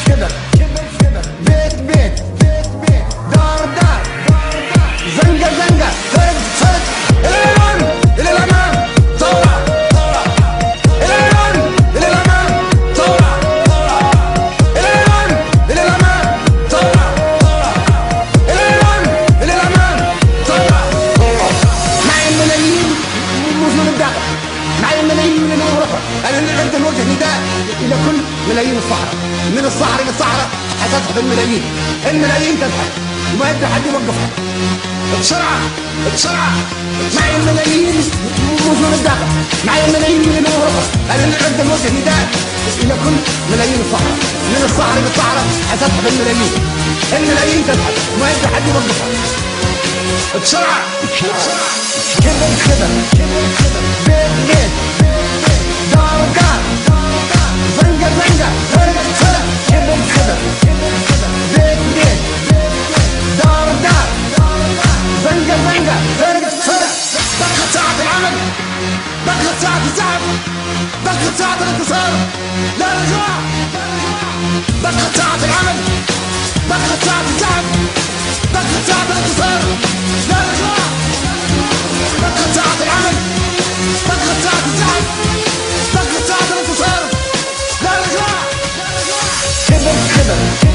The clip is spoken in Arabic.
شبر بيت بيت دار دار زنقة زنقة فرد فرد إلى الأمام إلى الأمام ثورة إلى الأمام إلى الأمام ثورة إلى الأمام إلى الأمام ثورة إلى الأمام إلى الأمام ثورة. معي الملايين موجود الداخل، معي الملايين من أوروبا. أنا نريد أن نوجه نداء إلى كل ملايين الصحراء، من الصحراء إلى الصحراء حتذهب الملايين، الملايين تذهب وما يقدر حد يوقفها. بسرعة بسرعة، معي الملايين موجود الداخل، معي الملايين من أوروبا. أنا نريد أن نوجه نداء إلى كل ملايين الصحراء، من الصحراء إلى الصحراء حتذهب الملايين، الملايين تذهب وما يقدر حد يوقفها. بسرعة بسرعة، كبر كبر بيت بيت دار دار زنقة زنقة فرق فرق كبر كبر بيت بيت دار دار زنقة زنقة فرق فرق. دقت ساعة العمل، دقت ساعة الزعف، دقت ساعة الانتصار لا رجوع. دقت ساعة العمل، دقت ساعة الزعف، دقت ساعة الانتصار لا رجوع. دقت ساعة العمل، دقت ساعة الزعف، دقت ساعة الانتصار لا رجوع. كبر كبر